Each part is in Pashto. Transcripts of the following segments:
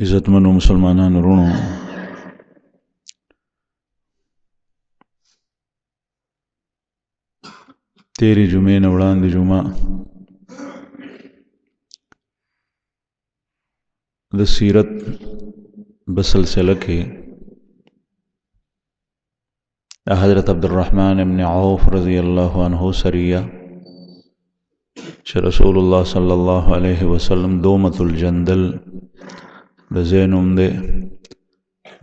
عزتمنو مسلمانانو وروڼو، تیرې جمعې نه وړاندې جمعه د سیرت بسلسله کې حضرت عبدالرحمن ابن عوف رضی الله عنه سریه چې رسول الله صلی الله علیه وسلم دومة الجندل د زینوم دی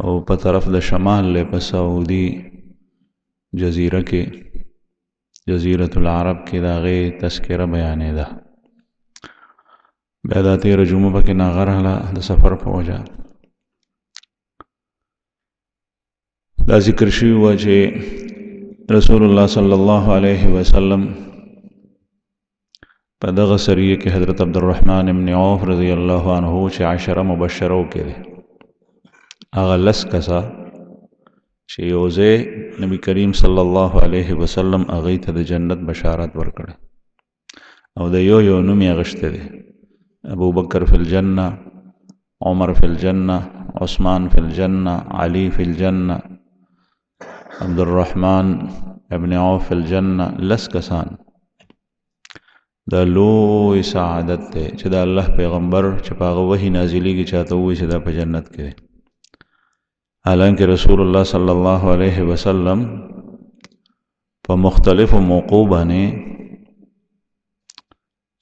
او په طرف د شمال له په سعودي جزیره کې جزیرة العرب کې د هغې تذکره بیانې ده. بیا دا تېره جمعه پکې ناغه راغله د سفر په وجه. دا ذکر شوي وه چې رسول الله صلی الله علیه وسلم په دغه سریه کې حضرت عبدالرحمن ابن عوف رضی الله عنه چې عشره مبشرو کې دی، هغه لس کسه چې یو ځای نبی کریم صلی الله علیه وسلم هغې ته د جنت بشارت ورکړی او د یو نوم یې اخیستی دی: ابو بکر فی الجنه، عمر فی الجنه، عثمان فی الجنه، علی فی الجنه، عبدالرحمن ابن عوف فی الجنه. لس کسان. دا لوی سعادت دی چې د الله پیغمبر چې په هغه وحی نازلیږي چاته ووایي چې دا په جنت کې دی. حالانکه رسول الله صلی الله علیه وسلم په مختلفو موقعو باندې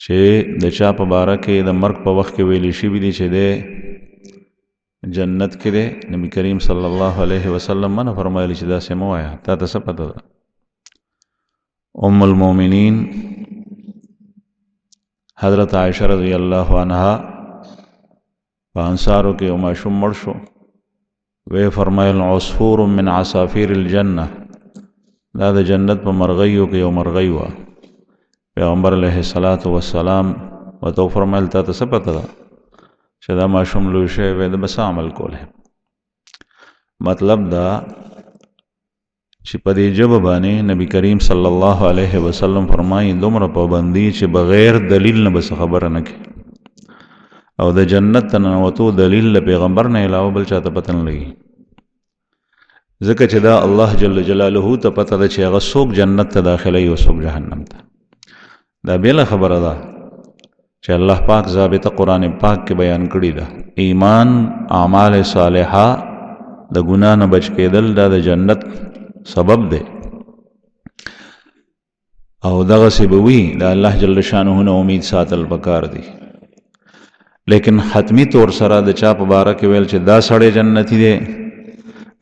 چې د چا په باره کې د مرګ په وخت کې ویلی شوي دي چې دی جنت کې دی، نبی کریم صلی الله علیه وسلم منع فرمایلی چې داسې مه وایه، تا ته څه پته ده؟ ام المؤمنین حضرت عائشہ رضی اللہ عنہا په انصارو کې یو ماشوم مړ شو، وی فرمایل عصفور من عصافیر الجنه، دا د جنت په مرغیو کې یو مرغۍ وه. پیغمبر علیه الصلاة والسلام ورته وفرمایل تا ته څه پته ده چې دا ماشوم لوی شوی وی، د به څه عمل کولی؟ مطلب دا چې په دې ژبه باندې نبی کریم صلی الله علیه وسلم فرمایي دومره پابندي چې بغیر دلیل نه بس خبره نه کوي، او د جنت ته ننوتو دلیل له پیغمبر نه علاوه بل چاته پته نه لګي، ځکه چې دا الله جل جلاله ته پته ده چې هغه څوک جنت ته داخلوي او څوک جهنم ته. دا بېله خبره ده چې الله پاک ضابطه قرآن پاک کې بیان کړې ده: ایمان، اعمال صالحه، د ګناه نه بچ کېدل، دا د جنت سبب دی. او دغسې به وي د الله جل شانه نه امید ساتل پکار دي، لیکن حتمی طور سره د چا په باره کې ویل چې دا سړی جنتی دی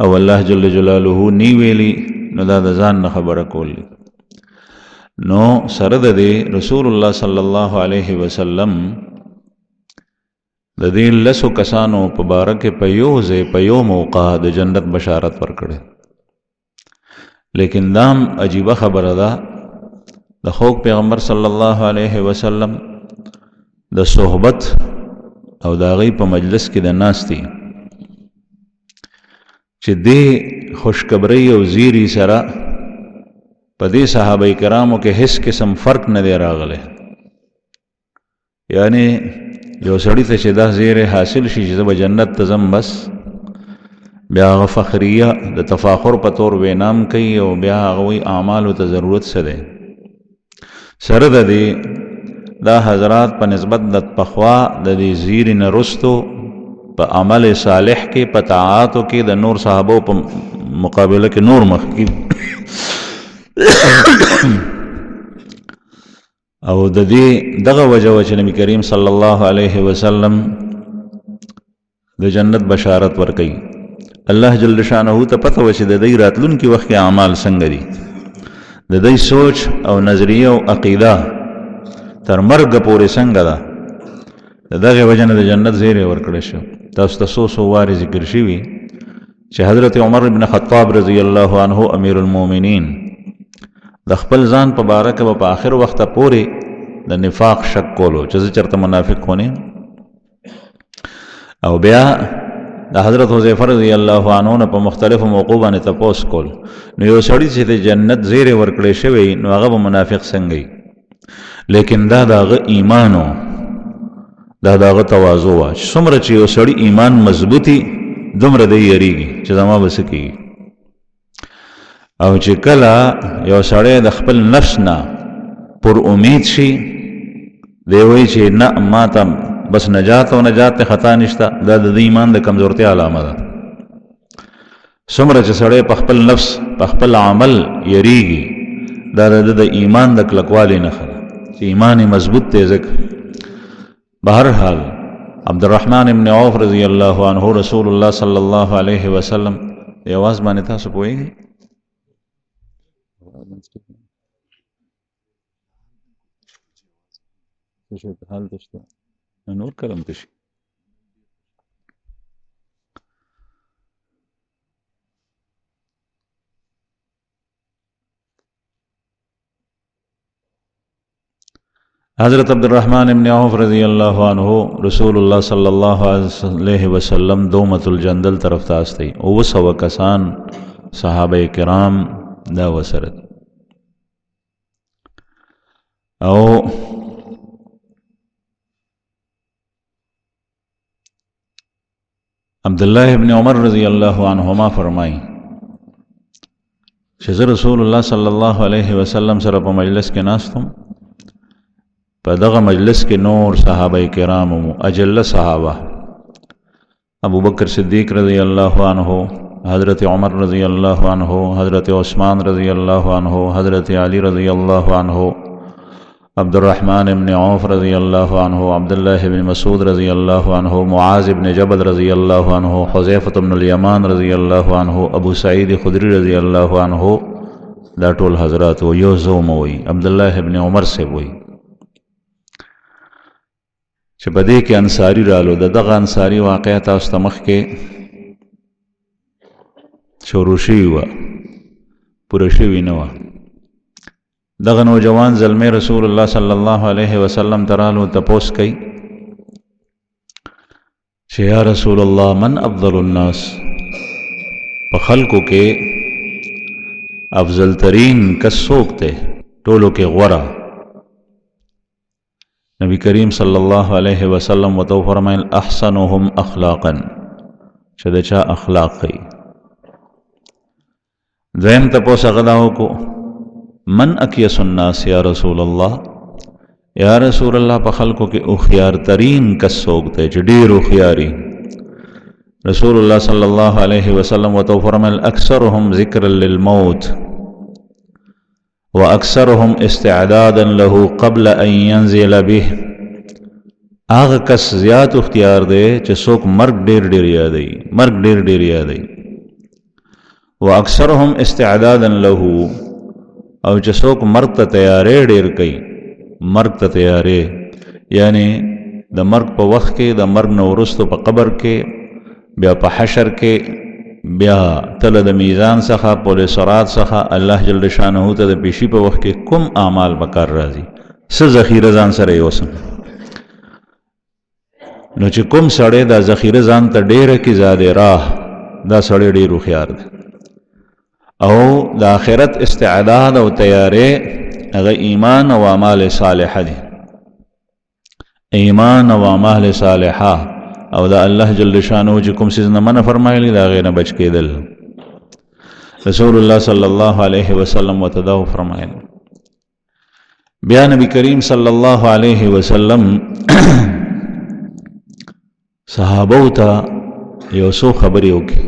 او الله جل جلاله نی ویلی، نو دا د ځان نه خبره کول دي. نو سره د دې رسول الله صلی الله علیه وسلم د دې لسو کسانو په باره کې په یو ځای په یو موقع د جنت بشارت ورکړی. لیکن دام عجیبه خبره ده د خوږ پیغمبر صلی الله علیه وسلم د صحبت او د هغې په مجلس کې د ناستې چې دې خوشخبرۍ او زیري سره په دې صحابه کرامو کې هیڅ قسم فرق نه دی راغلی. یعنی یو سړي ته چې دا زیری حاصل شي چې زه به جنت ته ځم، بس بیا هغه فخریه د تفاخر په طور وینام کوي او بیا هغه وایي اعمالو ته ضرورت څه دی. سره د دې دا حضرات په نسبت د پخوا د دې زیري نه رستو په عمل صالح کې په طاعاتو کې د نور صحابو په مقابله کې نور مخکې او د دې دغه وجه و چې نبی کریم صلی الله علیه وسلم د جنت بشارت ورکوي. الله جل شانه ته پته و چې د دې راتلونکي وخت کې اعمال څنګه دي، د دې سوچ او نظریه او عقیده تر مرګ پورې څنګه ده، د دغه وجه نه د جنت زیری ورکړی شو. تاسو ته څو وارې ذکر شوي چې حضرت عمر بن خطاب رضی الله عنه امیر المؤمنین د خپل ځان په باره کې په آخر وخته پورې د نفاق شک کولو چې زه چېرته منافق خو نه، او بیا د حضرت حذیفه رضی الله عنه نه په مختلفو موقعو باندې تپوس کول. نو یو سړي چې د جنت زیری ورکړی شوی نو هغه به منافق څنګه وي؟ لیکن دا د هغه ایمان دا داغه تواضع وا څومره چې یو سړی ایمان مضبوطی دومره دی یریږي چې زما بس کیږي او چې کله یو سړی د خپل نفس نه پر امید شي دی وایي چې نه ما ته بس نجات او نجات خطا نشته دا د ایمان د کمزورتیا علامه ده څومره چې سړی په خپل نفس په خپل عمل یریږي دا د ایمان د کلکوالي نښه ده چې ایمان مضبوط دی ځکه بہرحال عبدالرحمن ابن عوف رضی اللہ عنہ رسول اللہ صلی اللہ علیہ وسلم یہ آواز باندې تاسو پوهیږئ حال تشته نور کلم تشي حضرت عبدالرحمن ابن عوف رضی اللہ عنہ رسول اللہ صلی اللہ علیہ وسلم دومت الجندل طرف تاستی او سو کسان صحابہ کرام دا وسرت او عبداللہ ابن عمر رضی اللہ عنہما فرمائی چې رسول اللہ صلی اللہ علیہ وسلم سره په مجلس کې ناستم په دغه مجلس کې نور صحابه کرام او اجل صحابه ابو بکر صدیق رضی اللہ عنہ حضرت عمر رضی اللہ عنہ حضرت عثمان رضی اللہ عنہ حضرت علی رضی اللہ عنہ عبدالرحمن ابن عوف رضی اللہ عنہ عبداللہ ابن مسعود رضی اللہ عنہ معاذ ابن جبل رضی اللہ عنہ حذیفہ بن الیمان رضی اللہ عنہ ابو سعید خدری رضی اللہ عنہ دا ټول حضرات و یو زوم وی عبداللہ ابن عمر سے وی چې په دې کې انصاری رالو دغه انصاری واقعه تاسو ته مخکې شروع شوې وه پوره شوې نه وه دغه نوجوان زلمی رسول الله صلی الله علیه وسلم ترالو تپوس کوي چې یا رسول الله من افضل الناس په خلکو کې افضل ترین کس څوک دی ټولو کې غوره نبی کریم صلی الله علیه وسلم وتو فرمایل احسنهم اخلاقا چې د چا اخلاق کوي دویم تپوس هغه دا وکړو من اکیس الناس یا رسول اللہ یا رسول اللہ په خلکو کې اخیار ترین کس څوک دی چې ډېر اخیاري رسول الله صلی الله علیه وسلم وتو فرمایل اکثرهم ذکرا للموت واکثرهم استعدادا له قبل ان ينزل به هغه کس زیات اختیار دی چې څوک مرګ ډېر ډېر یادوي مرګ ډېر ډېر یادوي واکثرهم استعدادا له او چې څوک مرګ ته تیارې ډېر کوي مرګ ته تیارې یعنی د مرګ په وخت کې د مرګ نه وروسته په قبر کې بیا په حشر کې بیا تله د میزان څخه پل صراط څخه الله جل شانه ته د پیشي په وخت کې کوم اعمال بکار راځي څه ذخیره ځان سره یوسم نو چې کوم سړی دا ذخیره ځان ته ډېره کې زیاده راه دا سړی ډېر هوښیار دی او د آخرت استعداد او تیارې هغه ایمان او اعمال صالحه دي ایمان او اعمال صالحه او د الله جل شانه چې کوم څه نه منع فرمایلی دا غیر نه بچ کېدل رسول الله صلی الله علیه وسلم وتداو فرمایل بیا نبی کریم صلی الله علیه وسلم صحابه ته یو څو خبرې وکړي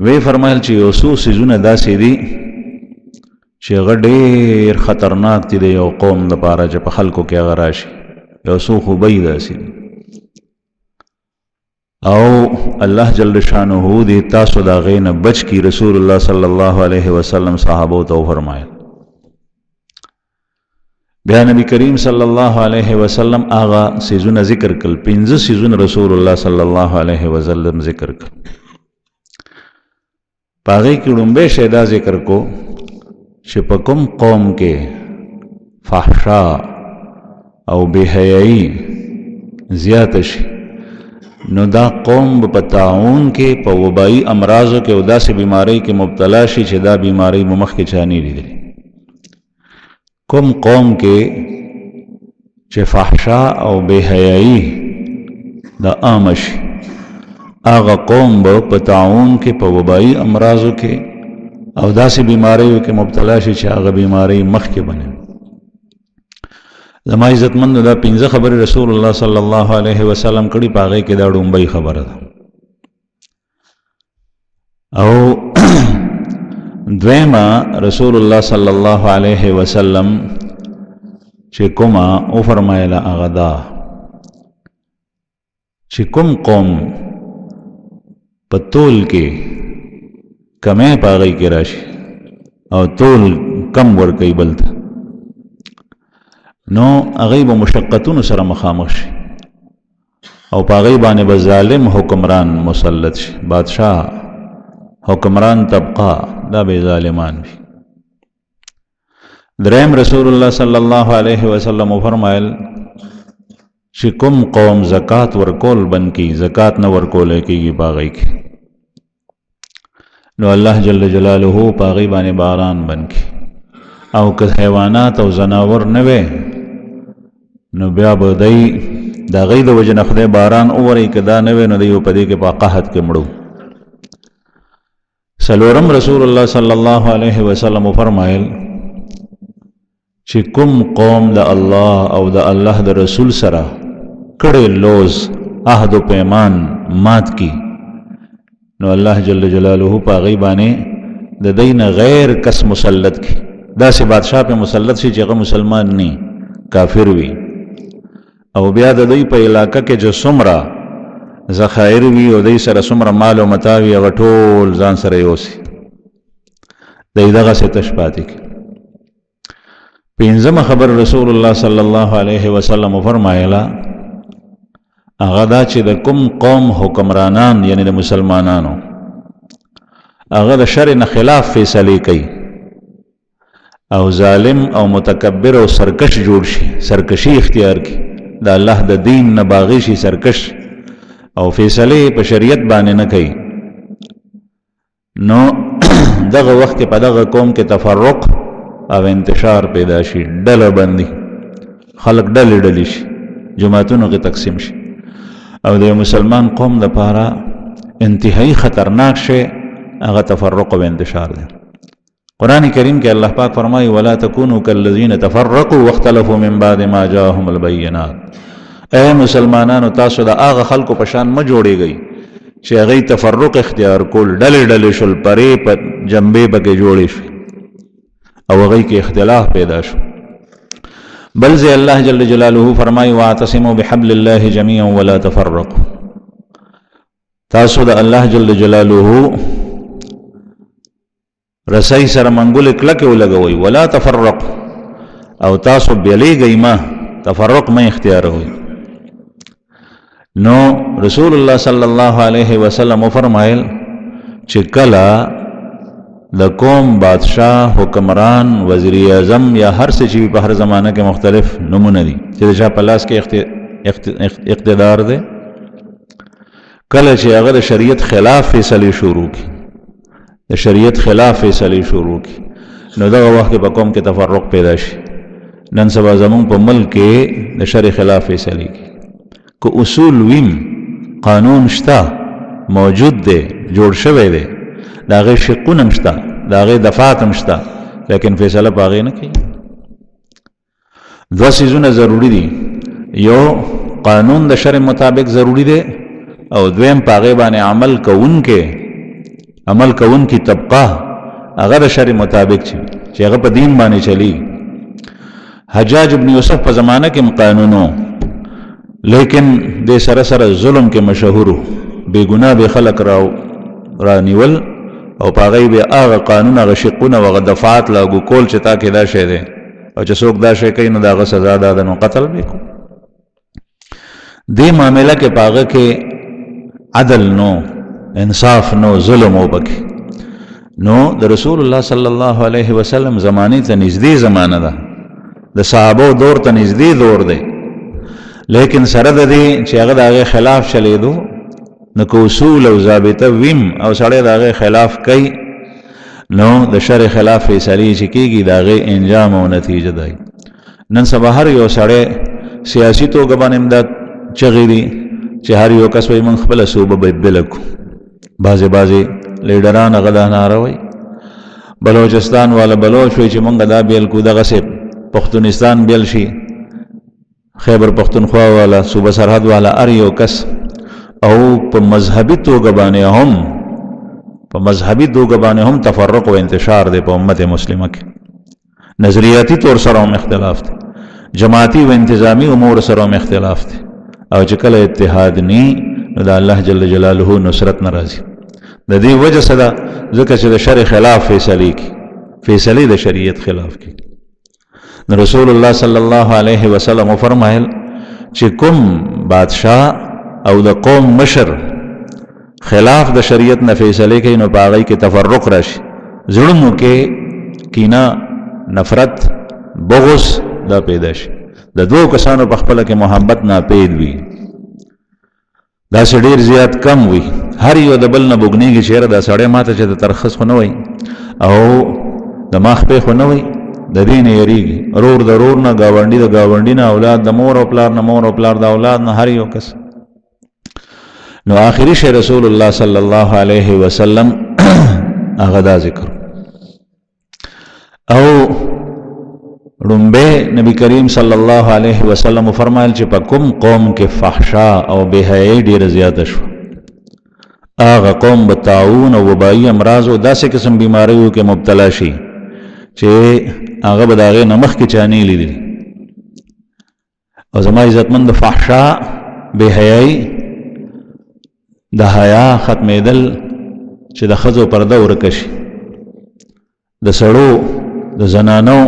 وی فرمایل چې یو څو څیزونه داسې دي چې هغه ډېر خطرناک دي د یو قوم دپاره چې په خلکو کې هغه راشي یو څو خوبۍ داسې دي او الله جل شانه دې تاسو د هغې نه بچ کړي رسول الله صلی الله علیه وسلم صحابو ته وفرمایل بیا نبی کریم صلی الله علیه وسلم هغه څیزونه ذکر کړل 15 څیزونه رسول الله صلی الله علیه وسلم ذکر کړل پاغی کی ڈنبے شیدہ ذکر کو چې په کوم قوم کې فحشا او بے حیائی زیات شي نو دا قوم په تعاون کې په وبایي امراضو کې او داسې بیماری کې مبتلا شي چې دا بیماری مخ کې چانی لیدلې کوم قوم کې چې فحشا او بے حیايي د عام شي هغه قوم به په طاعون کې په وبایي امراضو کې او داسې بیماریو کې مبتلا شي چې هغه بیماری مخکې بني. زما عزتمند دا 15 خبرې رسول الله صلی الله علیه وسلم کړي، په هغې کې دا ډومبۍ خبره ده. او دویمه رسول الله صلی الله علیه وسلم چې کومه او فرمایله هغه دا چې کوم قوم په طول کې کمې په هغې کې راشي او طول کم ورکوي بل ته، نو هغې به مشقتونو سره مخامخ شي او په هغې باندې به ظالم حکمران مسلط شي، بادشاه حکمران طبقه دا به ظالمان وي. دریم رسول الله صلی الله علیه وسلم فرمایل چې کوم قوم زکات ورکول بند کی، زکات نه ورکول کېږي په هغې کې، نو الله جل جلاله په هغې باندې باران بند کی. او که حیوانات او زناور نه وی نو بیا به دی د هغې د وجې نه خدای باران وورئ، که دا نه وی نو دی په دې کې په قحط کې مړو. څلورم رسول الله صلی الله علیه وسلم فرمایل چې کوم قوم د الله او د الله د رسول سره کړی لوز عهد و پیمان مات کی، نو الله جل جلاله په هغې باندې د دی نه غیر کس مسلط کی. داسې بادشاه په مسلط شي چې هغه مسلمان نی، کافر وي، او بیا د دوی په علاقه کې چې څومره ذخایر وي او دوی سره څومره مال او متاع وي هغه ټول ځان سره یوسي، دی دغسې تش پاتې کړي. پنځمه خبر رسول الله صلی الله علیه وسلم فرمایله هغه دا چې د کوم قوم حکمرانان یعنی د مسلمانانو هغه د شر نه خلاف فیصلې کوي او ظالم او متکبر او سرکش جوړ شي، سرکشي اختیار کی، د الله د دین نه باغی شي، سرکش او فیصلې په شریعت باندې نه کوي، نو دغه وخت په دغه قوم کې تفرق او انتشار پیدا شي، ډله بندي، خلق ډلې ډلې شي، جماعتونو کې تقسیم شي، او د مسلمان قوم لپاره انتهایی خطرناک شي هغه تفرق او انتشار دی. قرآن کریم کې الله پاک فرمایي ولا تکونوا کالذین تفرقوا واختلفوا من بعد ما جاءهم البینات. اے مسلمانانو تاسو د هغه خلکو په شان مه جوړیږئ چې هغوی تفرق اختیار کول، ډلې ډلې شول، پرې په جنبې پکې جوړې شوې او هغوی کې اختلاف پیدا شو. بل ځای الله جل جلاله فرمایي واعتصموا بحبل الله جميعا ولا تفرقوا. تاسو د الله جل جلاله رسۍ سره منګول کلکې ولګوئ، ولا تفرقوا، او تاسو بیلیږئ ما، تفرق ما اختیاروئ. نو رسول الله صلی الله علیه وسلم فرمایل چې کله د قوم بادشاہ، حکمران، وزیر اعظم یا هر څه چې په هر زمانه کې مختلف نمونه دي چې د چا په لاس کې اقتدار دی، کله چې هغه د شریعت خلاف فیصلې شروع کړي، د شریعت خلاف فیصلې شروع کړي، نو دغه وخت کې په قوم کې تفرق پیدا شي. نن سبا زمونږ په ملک کې د شرع خلاف فیصلې کړي، که اصول ویم، قانون شته، موجود دی، جوړ شوی دی، د هغې شقونه هم شته، د هغې دفعات هم شته، لیکن فیصله په هغې نه کوي. دوه څیزونه ضروري دي، یو قانون د شرع مطابق ضروری دی، او دویم په هغې باندې عمل کوونکي طبقه هغه د شرع مطابق چې هغه په دین باندې چلی. حجاج ابن یوسف په زمانه کې قانونو، لیکن د سره سره ظلم کې مشهورو، بے گناه به خلق را نیول او په هغې به هغه قانون، هغه شقونه او هغه دفعات لاګو کول چې تا کې دا شی دی، او چې څوک دا شی کوي نو د هغه سزا دا ده، نو قتل به کو. دې معامله کې په هغه کې عدل نو، انصاف نو، ظلم و پکې نو. د رسول الله صلی الله علیه وسلم زمانې ته نږدې زمانه ده، د صحابو دور ته نږدې دور دی، لیکن سره د دې چې هغه د هغې خلاف چلیدو، نو که اصول او ضابطه ویم او سړی د هغې خلاف کوي، نو د شرع خلاف فیصلې چې کېږي د هغې انجام او نتیجه دی. نن سبا هر یو سړی سیاسی توګه باندې امداد چغې دي چې هر یو کس وایي موږ خپله صوبه بدله کړو. بعضې لیډران هغه دا ناره وایي. بلوچستان والا بلوچ وایي چې موږ دا بیل کړو، دغسې پښتونستان بیل شي، خیبر پښتونخوا والا، صوبه سرحد والا، هر یو کس. او په مذهبي توګه باندې هم تفرق او انتشار دی په امت مسلمه کې. نظریاتي طور سره هم اختلاف دی، جماعتي و انتظامی امور سره هم اختلاف دی. او چې کله اتحاد نی نو د الله جل جلاله نصرت ناراضي. د دې وجه څه ده؟ ځکه چې د شرع خلاف فیصلې د شریعت خلاف کی. رسول الله صلی الله علیه وسلم فرمایل چې کوم بادشاہ او د قوم مشر خلاف د شریعت نه فیصله کوي نو په هغه کې تفرق راشي، زړونو کې کینه، نفرت، بغض دا پیدا شي. د دوه کسانو په خپل کې محبت ناپید وي، دا سړي ډیر زیات کم وي، هر یو د بل نه بوګنیږي چې دا سړی ماته چې د ترخص خو نه وي او د مخ په خو نه وي، د دین یریږي. رور د رور نه، گاونډي د گاونډي نه، اولاد د مور او پلار نه، مور او پلار د اولاد نه، هر یو کس. نو آخری شی رسول الله صلی الله علیه وسلم هغه دا ذکر. او رنبه نبی کریم صلی الله علیه وسلم فرمایل چې په کوم قوم کې فحشا او بے حیايي ډیره زیاته شو، هغه قوم به طاعون او وبایي امراض او داسې قسم بیماریو کې مبتلا شي چې هغه به د هغې نه مخکې چا نه لیدلي. او زما عزتمند فحشا بے حیايي د حیا ختمېدل چې د ښځو پرده ورکه شي، د سړو د زنانو.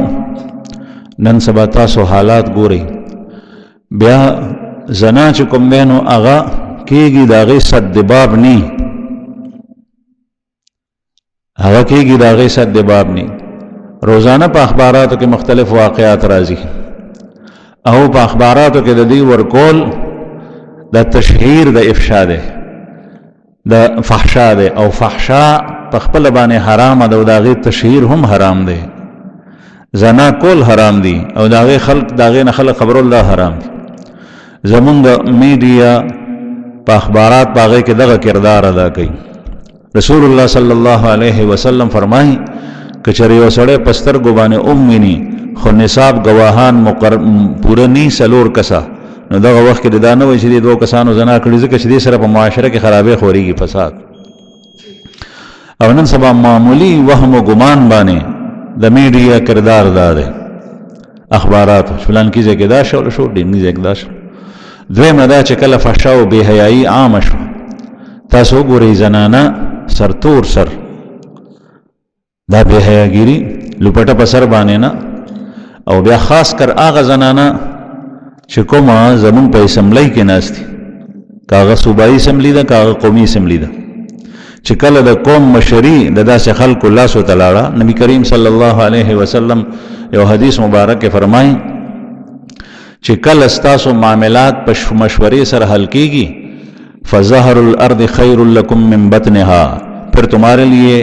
نن سبا تاسو حالات ګورئ، بیا زنا چې کوم دی نو هغه کېږي د هغې سد باب نی، روزانه په اخباراتو کې مختلف واقعات راځي او په اخباراتو کې د دې ورکول د تشهیر د افشا دی، د فحشا دی. او فحشا په خپل باندې حرام ده او د هغې تشهیر هم حرام دی. زنا کول حرام دي او د هغې نه خلک خبرول دا حرام دي. زمونږ د میډیا په اخبارات په هغې کې دغه کردار ادا کوي. رسول الله صلی الله علیه وسلم فرمایي که چېرې یو سړی په سترګو باندې وویني خو نصاب ګواهان پوره نی 4 کسه، نو دغه وخت کې دا نه وایي چې دې 2 کسانو زنا کړي، ځکه چې دې سره په معاشره کې خرابې خورېږي، فساد. او نن سبا معمولی وهم و ګمان باندې د میډیا کردار دا دی، اخبارات فلان کې ځای کې دا شو ډېمني ځای کې دا شو. دویمه دا چې کله فحشا او بې حیایي عامه شو، تاسو وګورئ زنانه سرتور سر دا بې حیاګیري لوپټه په سر باندې نه، او بیا خاص کر هغه زنانه چې کومه زمون په اسمبلی کې ناستي، که هغه صوبایي اسمبلی ده که هغه قومي اسمبلی ده، چې کله د قوم مشري د داسې خلکو لاسو ته لاړه. نبی کریم صلی الله علیه وسلم یو حدیث مبارک فرمایي چې کله ستاسو معاملات په مشورې سره حل کیږي، فظهر الارض خیر لکم من بطنها، پھر تمہارے لیے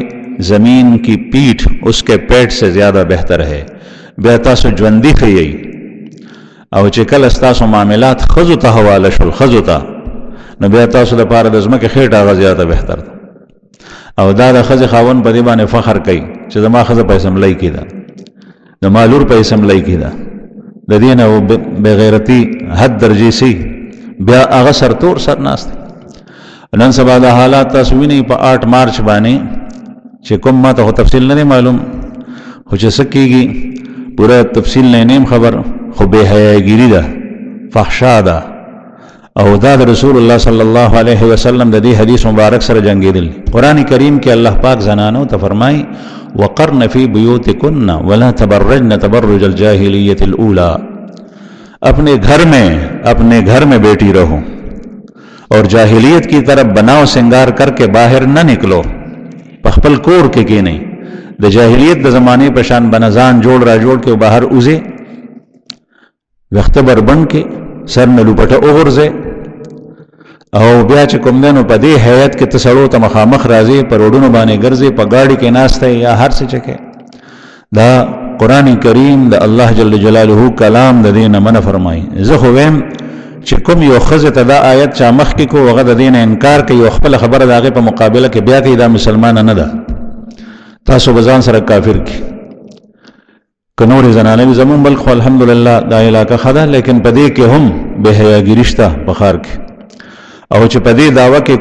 زمین کی پیٹھ اس کے پیٹ سے زیادہ بہتر ہے. بیا تاسو ژوندي ښیئ. او چې کله ستاسو معاملات ښځو ته حواله شول، ښځو ته، نو بیا تاسو دپاره د ځمکې خېټه هغه زیاته بهتر ده. او دا د ښځې خاوند په دې باندې فخر کوي چې زما ښځه په اسمبلی کې ده، زما لور په اسمبلی کې ده. د دې نه بېغیرتي حد درجې سي، بیا هغه سرتور سر ناست. نن سبا دا حالات تاسو وینئ په 8 مارچ باندې چې کوم ما ته خو تفصیل نه دی معلوم، خو چې څه کېږي پوره تفصیل نه نیم خبر، خو بې حیاګیري ده، فحشا ده. او دا د رسول الله صلی الله علیه وسلم د دې حدیث مبارک سره جنگیدل. قرآن کریم کې الله پاک زنانو ته فرمایي وقرن فی بیوتکن ولا تبرجن تبرج الجاہلیت الاولی، اپنے گھر میں بیٹی رہو اور جاہلیت کی طرف بناؤ سنگار کر کے باہر نہ نکلو. پخپل کور کې نہیں د جاہلیت د زمانے پشان بنزان جوڑ کے باہر اوزے، وختبر بن کے سر نه لوپټه وغورځي، او بیا چې کوم دی نو په دې حیات کې ته سړو ته مخامخ راځي، په روډونو باندې ګرځي، په ګاډي کې ناسته یا هر څه چې کې دا قرآن کریم د الله جل جلاله کلام د دین منع فرمایي. زه خو ویم چې کوم یو ښځه ته دا آیت چا مخکې کو هغه د دین انکار کوي او خپل خبره د هغې په مقابله کې بیا کوي دا مسلمانه نه ده. تاسو به ځان سره کافر کی. که نورې زنانه وي زمونږ بلخ الحمدلله دا علاقه ښه ده، لیکن په دې کې هم بې حیاګیري شته په ښار کې. او چې په دې دعوه کې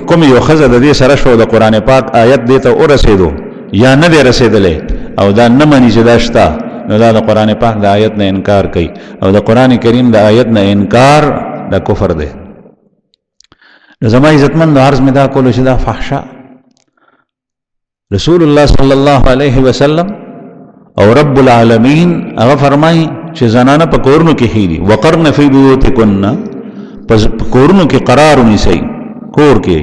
کوم یو ښځه د دې سره شو د قرآن پاک آیت دې ته ورسېدو یا نه دی رسېدلی او دا نه مني چې دا شته، نو دا د قرآن پاک د آیت نه انکار کوي او د قرآن کریم د آیت نه انکار دا کفر دی. زما عزتمند عرض مې دا کولو چې دا فحشا رسول الله صلی الله علیه وسلم او رب العالمین هغه فرمایي چې زنانه په کورونو کې ښې دي، وقرن فی بیوتکن، پس کورونو کې قرار ونیسئ. کور کې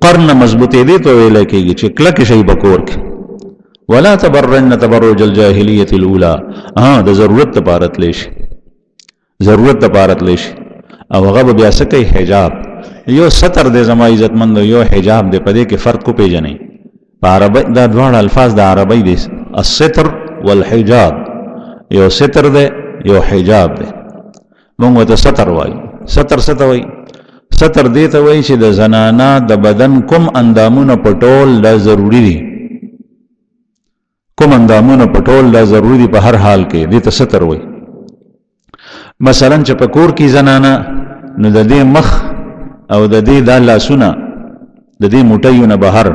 قرن مضبوطې دې ته ویلی کېږي چې کلک شئ په کور کې. ولا تبرجن تبرج الجاهلیة الاولى، د ضرورت لپاره تللی شي، ضرورت لپاره تللی شي او هغه به بیا څه کوي؟ حجاب. یو ستر دی زما عزتمند، یو حجاب دی. په دې کې فرق وپېژنئ. په عربی دا دواړه الفاظ د عربی دی، الستر والحجاب. یو ستر دی یو حجاب دی. موږ ورته ستر وایو. ستر څه ته وایي؟ ستر دې ته وایي چې د زنانه د بدن کوم اندامونه پټول دا ضروري دي، کوم اندامونه پټول دا ضروري دي په هر حال کې، دې ته ستر وایي. مثلا چې په کور کې زنانه نو د دې مخ او د دې دا لاسونه د دې موټیونه بهر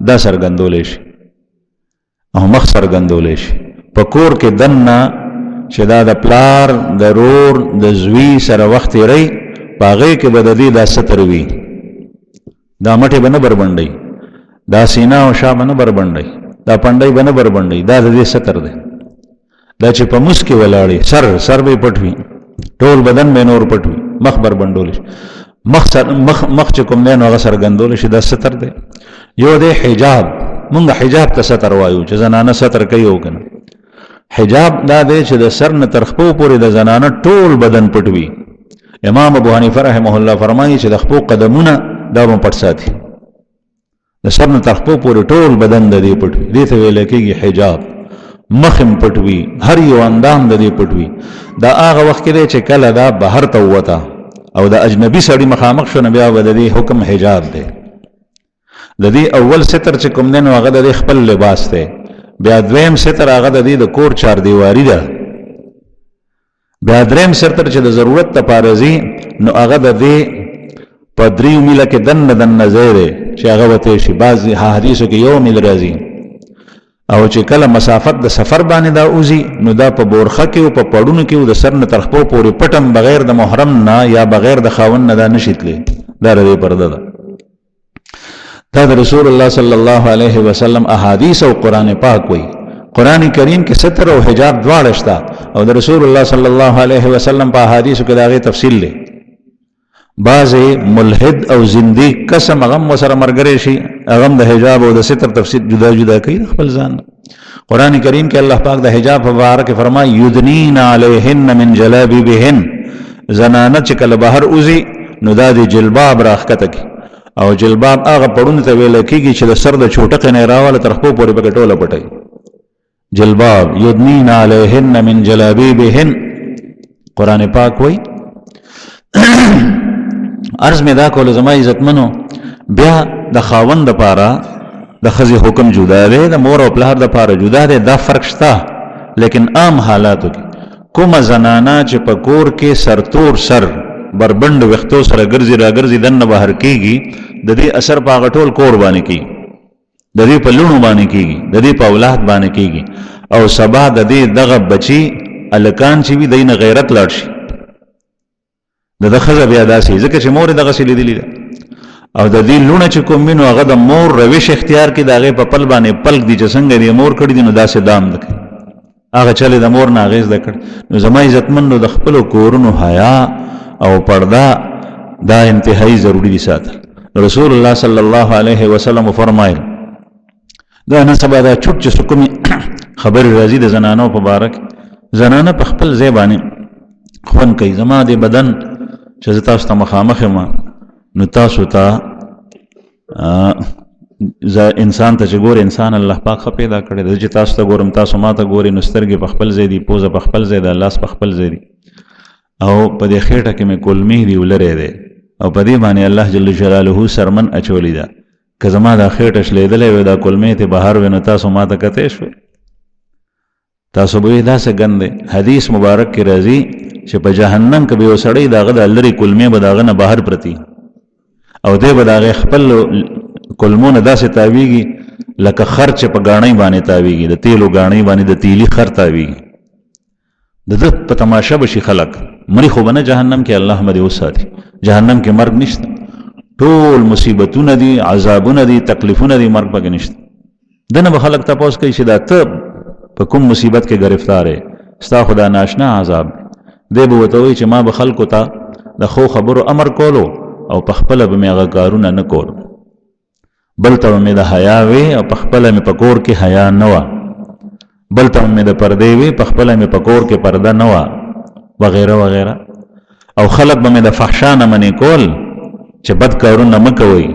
دا څرګندولی شي او مخ څرګندولی شي. په کور کې دننه چې دا د پلار د رور د زوی سره وخت تېری په هغې کې به د دې دا ستر وي. دا مټې به نه بربنډئ، دا سینه او شا به نه بربنډئ، دا پنډۍ به نه بربنډئ، دا د دې ستر دی. دا چې په موس کې ولاړې سر به یې پټ وي، ټول بدن به نور پټ وي، مخ بربنډولی شي. مخ چې کوم دی نو هغه څرګندولی شي، دا ستر دی. یو دی حجاب. مونږ حجاب ته ستر وایو چې زنانه ستر کوي او که نه. حجاب دا دی چې د سر نه تر خپو پورې د زنانه ټول بدن پټ وي. امام ابو حنیفه رحمه الله فرمایي چې د خپو قدمونه دا به پټ ساتي، د سر نه تر خپو پورې ټول بدن د دې پټ وي، دې ته ویلی کېږي حجاب. مخ هم پټ وي، هر یو اندام د دې پټ وي. دا هغه وخت کې دی چې کله دا بهر ته ووته او د اجنبي سړي مخامخ شو نو بیا به د دې حکم حجاب دی. د دې اول ستر چې کوم دی نو هغه د دې خپل لباس دی. بیا دویم ستر هغه د دې د کور چار دیواري ده. بیا دریم ستر چې د ضرورت لپاره ځي نو هغه د دې په 3 میله کې دننه ځای دی چې هغه وتی شي. بعضې حدیثو کې 1 میل راځي او چې کله مسافت د سفر باندې دا اوزي نو دا په بورخه کې او په پړونو کې او د سر نه تر خپو پورې پټم بغیر د محرم نه یا بغیر د خاوند نه دا نشي تللی. دا د دې پرده ده. دا د رسول الله صلی الله علیه وسلم احادیث او قرآن پاک وی. قرآن کریم کې ستر او حجاب دواړه شته او د رسول الله صلی الله علیه وسلم په احادیثو کې د هغې تفصیل دی. بعضې ملحد او زندیق قسم هغه هم ورسره ملګری شي، هغه هم د حجاب او د ستر تفصیل جدا جدا کوي د خپل ځان. قرآن کریم کې الله پاک د حجاب په باره کې فرمایي یدنین علیهن من جلابیبهن. زنانه چې کله بهر وځي نو دا د جلباب راښکته کړي او جلباب هغه پړونو ته ویلی کېږي چې د سر د چوټقې نه یې راواله تر خپو پورې پکې ټوله پټوي. جلباب یدنین علیهن من جلابیبهن قرآن پاک وایي. عرض مې دا کولو زما عزتمنو، بیا د خاوند دپاره د ښځې حکم جدا دی، د مور او پلار دپاره جدا دی. دا فرق شته، لیکن عام حالاتو کې کومه زنانه چې په کور کې سرتور سر بربند وختو سره ګرځي راګرځي دننه بهر کېږي، د دې اثر په هغه ټول کور باندې کېږي، د دې په لوڼو باندې کېږي، د دې په اولاد باندې کېږي او سبا د دې دغه بچي الکان چې وي دی نه غیرت لاړ شي. د ښځه بیا داسې ځکه چې مور یې دغسې لیدلي ده او د دې لوڼه چې کوم وي نو هغه د مور روش اختیار کړي، د هغې په پل باندې پلک دي چې څنګه دې مور کړي دي نو داسې دام ده کوي، هغه چل د مور نه هغې زده کړي. نو زما عزتمندو د خپلو کورونو حیا او پرده دا انتهایی ضروری دي ساتل. رسول الله صلی الله علیه وسلم فرمایل دا نن سبا دا چوټ چې کومې خبرې راځي د زنانو په باره کې، زنانه په خپل ځای باندې خوند کوي. زما د بدن چې زه تاسو ته مخامخ یم نو تاسو ته انسان ته چې ګور انسان الله پاک خ پیدا کړی دی چې تاسو ته ګورم تاسو ما ته ګوري نو سترګې په خپل ځای دي پوزه په خپل ځای ده لاس په خپل ځای دي او په دې خېټه کې مې کلمې دي ولرې دی او په دې باندې الله جل جلاله سرمن اچولی ده که زما دا خېټه شلېدلې وي دا کلمې ته بهر وي نو تاسو ما ته کتې شوې تاسو به داسې ګندې حدیث مبارک کې راځي چې په جهنم کې به یو سړی داغه د لرې کلمې به داغه نه بهر پرتی او دی به داغه خپل کلمونه داسې تاویږي لکه خر چې په غاڼۍ باندې تاویږي د تیلو غاڼۍ باندې د تیلی خر تاویږي د ده په تماشه بشي خلک مړي خو به نه جهنم کې الله مدې وساتي جهنم کې مرګ نشته ټول مصیبتونه دي عذابونه دي تکلیفونه دي مرګ پکې نشته دنه به خلک تاسو کوي چې دا ته په کوم مصیبت کې گرفتار یې ستا خدا ناشنا عذاب دی به ورته وایي چې ما به خلکو ته د خو خبرو امر کولو او په خپله به مې هغه کارونه نه کول بل ته مې د حیا وي او په خپله مې په کور کې حیا نه وه بل ته مې د پردې وي په خپله مې په کور کې پرده نه وه وغیره وغیره او خلک به مې د فحشا نه منې کول چې بد کارونه مه کوئ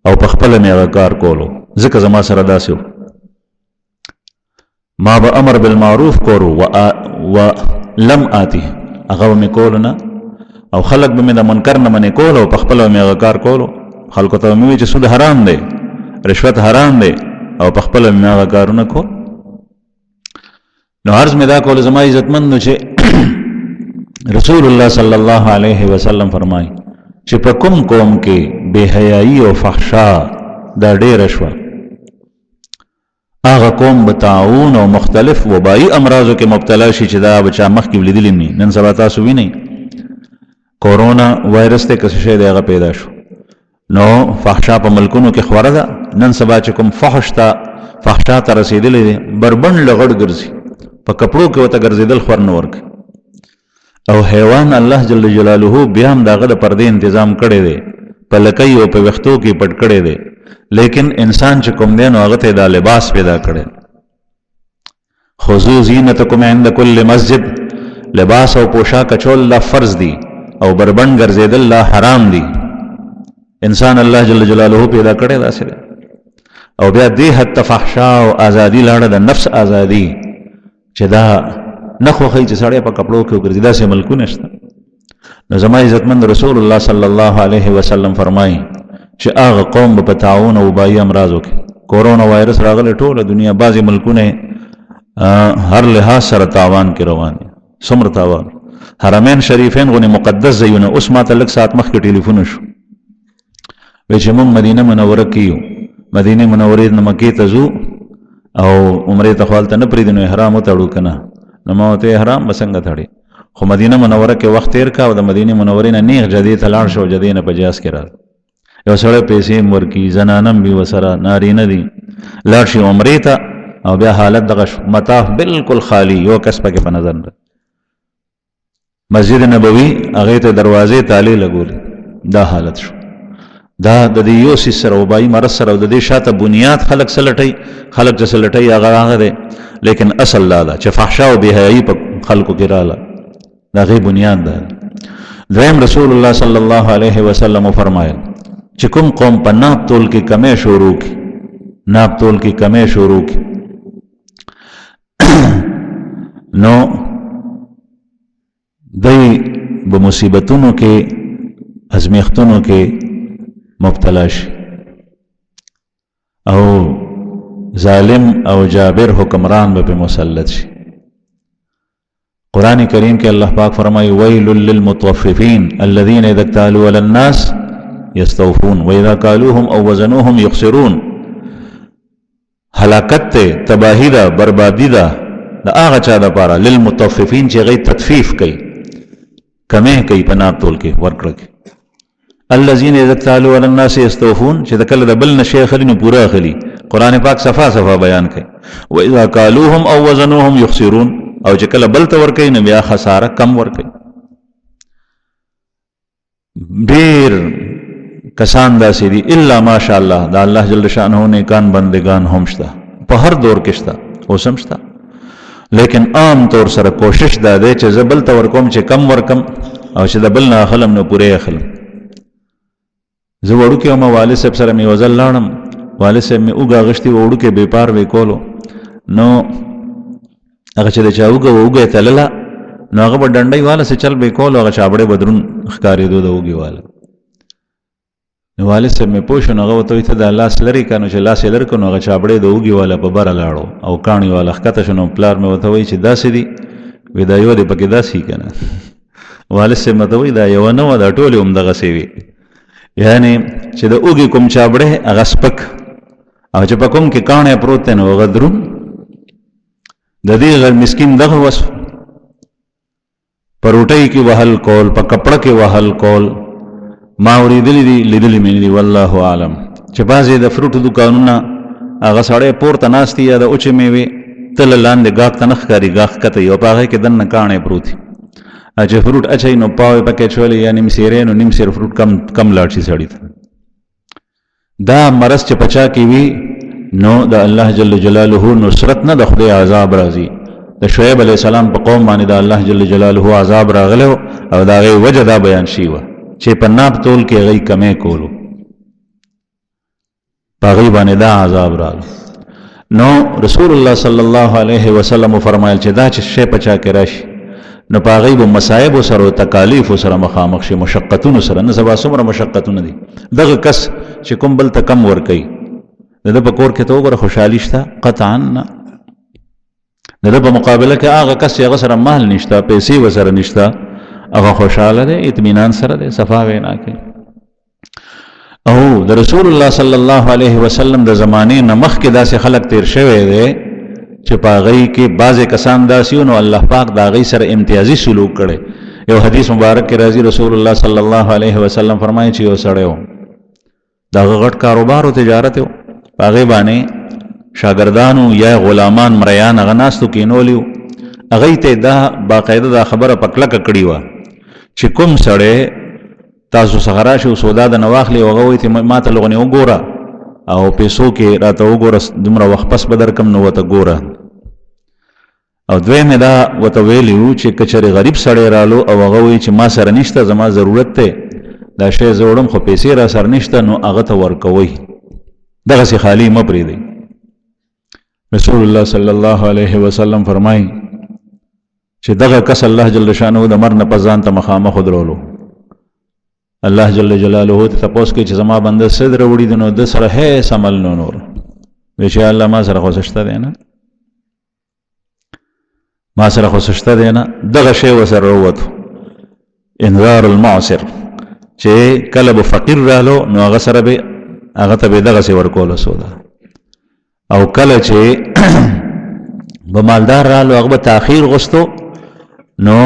او په خپله مې هغه کار کولو ځکه زما سره داسې و ما به امر بالمعروف کولو ولم آتی هغه به مې کولو نه او خلک به مې د منکر نه منې کولو په خپله به مې هغه کار کولو خلکو ته مې وی چې سود حرام دی رشوت حرام دی او په خپله مې هغه کارونه کول نو عرض مې دا کول زما عزتمند نو چې رسول الله صلی الله علیه وسلم فرمایي چې په کوم قوم کې بے حیايي او فحشا دا ډېره شوه هغه قوم به طاعون او مختلف وبایي امراضو کې مبتلا شي چې دا به چا مخکې ولیدلي نه نن سبا تاسو وینئ کورونا وایرس ته کس شی دی هغه پیدا شو نو فحشا په ملکونو کې خوره ده نن سبا چې کوم فحشا ته رسېدلی دی بربند لغړ ګرځي په کپړو کې ورته ګرځېدل خور نه ورکوي او حیوان الله جل جلاله بیا هم داغه د پردې تنظیم کړی دی په لکۍ او په ویښتو کې پټ کړی دی لیکن انسان چې کوم دی نو هغه ته دا لباس پیدا کړی خذو زینتکم عند کل مسجد لباس او پوشاک اچول لا فرض دی او بربند ګرځېدل لا حرام دی انسان الله جل جلاله پیدا کړی داسې دی او بیا دې حد فحشا او ازادي لاړه د نفس ازادي چې دا نه خوښي چې سړی په کپړو کې وګرځي داسې ملکونه شته نو زما عزتمند رسول الله صلی الله علیه وسلم فرمایي چې هغه قوم به په طاعون او وبایي امراضو کې کورونا وایرس راغلی ټوله دنیا بعضې ملکونه هر لحاظ سره تاوان کې روان دي څومره تاوان حرمین شریفین غونې مقدس ځایونه اوس ما ته لږ ساعت مخکې ټلیفون شو وی چې موږ مدینه منوره کې یو مدینه منورې نه مکې ته ځو او عمرې ته خو هلته نه پرېږدي نو احرام وتړو که نه نو ما ورته احرام به څنګه تړې خو مدینه منوره کې وخت تېر کا او د مدینې منورې نه نیغ جدې ته لاړ شو جدې نه په جاز کې راغی یو سړی پیسې هم ورکي زنانم وي ورسره نارینه دي لاړ شي عمرې ته او بیا حالت دغه مطاف بالکل خالی یو کس پکې په نظر نه مسجد نبوي هغې ته دروازې تالې لګولې دا حالت شو دا د دې یو سیس سره وبایي مرض سره او د دې شاته بنیاد خلک څه لټوي خلک چې څه لټوي هغه دی لیکن اصل دا ده چې فحشا او بې حیایي په خلکو کې راغله د هغې بنیاد ده دویم رسول الله صلی الله علیه وسلم فرمایل چې کوم قوم په ناب تول کې کمی شروع کړي ناب تول کې کمی شروع کړي نو دوی به مصیبتونو کې ازمیختونو کې مبتلا شي او ظالم او جابر حکمران به مسلط شي قرآن کریم کې الله پاک فرمایي ویل للمطففین الذين اذا اكتالوا على الناس يستوفون واذا كالوهم او وزنوهم يخسرون هلاکت ته تباہی ده بربادی ده د هغه چا دپاره للمطففین چې غي تطفیف کوي کمه کوي په ناب تول کې ورکړه الذين اذا اكتالوا على الناس يستوفون چې د کله د بل نه شی اخلي نو پوره اخلي قرآن پاک صفا صفا بیان کوي واذا كالوهم او وزنوهم يخسرون او چې کله بل ته ورکوي نو بیا خساره کم ورکوي ډېر کسان داسې دي الا ماشاء الله دا الله جل شانه نیکان بندگان هم شته په هر دور کې شته اوس هم شته لیکن عام طور سره کوشش دا دی چې زه بل ته ورکوم چې کم ورکم او چې د بل نه اخلم نو پوره اخلم زه وړوکی وم والد صاحب سره مې یو ځل لاړم والد صاحب مې اوږه اغوښتي وه وړوکی بېپار به یې کولو نو هغه چې د چا اوږه وه اوږه یې تلله نو هغه به ډنډۍ واله څه چل به یې کولو هغه چابړی به دروند ښکارېدو د اوږې واله نو والد صاحب مې پوه شو نو هغه ورته وایي ته دا لاس لرې که نو چې لاس یې لرې کړو نو هغه چابړی د اوږې واله په بره لاړو او کاڼي واله ښکته شو نو پلار مې ورته وایي چې داسې دي وایي دا یوه دی پکې داسې که نه والد صاحب مې ورته وایي دا یوه نه وه دا ټولې همدغسې وي یعنې چې د اوږې کوم چابړی هغه سپک او چې په کوم کې کاڼی پروت دی نو هغه دروند د دې مسکین دغه وصف په روټۍ کې وهل کول په کپړه کې وهل کول ما اورېدلي دي لیدلي مې دي والله اعلم چې بعضې د فروټو دوکانونه هغه سړی پورته ناست یا د اوچې میوې تله لاندې ګاښ ته نه ښکاري ګاښ ښکته وي او په هغې کې دننه کاڼی پروت وي چې فروټ اچوي نو پاو یې پکې اچولی یا نیم سیری نو نیم سیر فروټ کم لاړ شي سړي ته دا مرض چې په چا کې وي نو د الله جل جلاله نصرت نه د خدای عذاب راځي د شعیب علیه السلام په قوم باندې د الله جل جلاله عذاب راغلی او د هغې وجه دا بیان شوي وه چې په ناب تول کې هغوی کمی کولو په هغوی باندې دا عذاب راغلی نو رسول الله صلی الله علیه وسلم فرمایل چې دا چې شی په چا کې راشي نو په هغوی به مصایبو سره او تکالیفو سره مخامخ شي مشقتونو سره نه سبا څومره مشقتونه دي دغه کس چې کوم بل ته کم ورکوي د ده په کور کې ته وګوره خوشحالي شته قطعا نه د ده په مقابله کې هغه کس چې هغه سره مال نشته پیسې ورسره نشته هغه خوشحاله دی اطمینان سره دی صفا وینا کوي او د رسول الله صلی الله علیه وسلم د زمانې نه مخکې داسې خلک تیر شوی دی چې په هغوی کې بعضې کسان داسې وو نو الله پاک د هغوی سره امتیازي سلوک کړی یو حدیث مبارک کې راځي رسول الله صلی الله علیه وسلم فرمایي چې یو سړی و د هغه غټ کاروبار او تجارت و په هغې باندې شاګردانو یا غلامان مریان هغه ناستو کینولي وو هغوی ته دا باقاعده دا خبره په کلکه کړې وه چې کوم سړی تاسو څخه راشي او سودا د نه واخلي او هغه وایي چې ما ته لغونې وګوره او پیسو کې راته وګوره دومره وخت پس به درکم نو ورته ګوره او دویم دا ورته ویلي وو چې که چېرې غریب سړی رالو او هغه وایي چې ما سره نشته زما ضرورت دی دا شی زه وړم خو پیسې را سره نشته نو هغه ته ورکوئ دغسې خالي مه پرېږدئ رسول الله صلی الله علیه وسلم فرمایي چې دغه کس الله جل شانه د مرګ نه پس ځان ته مخامخ ودرولو الله جل جلاله ته تپوس کوي چې زما بنده څه دروړي دي نو د سره هیڅ عمل نو نور وایي چې الله ما سره خو څه شته دی نه ما سره خو څه شته دی نه دغه شی ورسره ووتو انذار المعسر چې کله به فقیر رالو نو هغه سره به هغه ته به دغسې ورکوله سودا او کله چې به مالدار رالو هغه به تاخیر غوښتو نو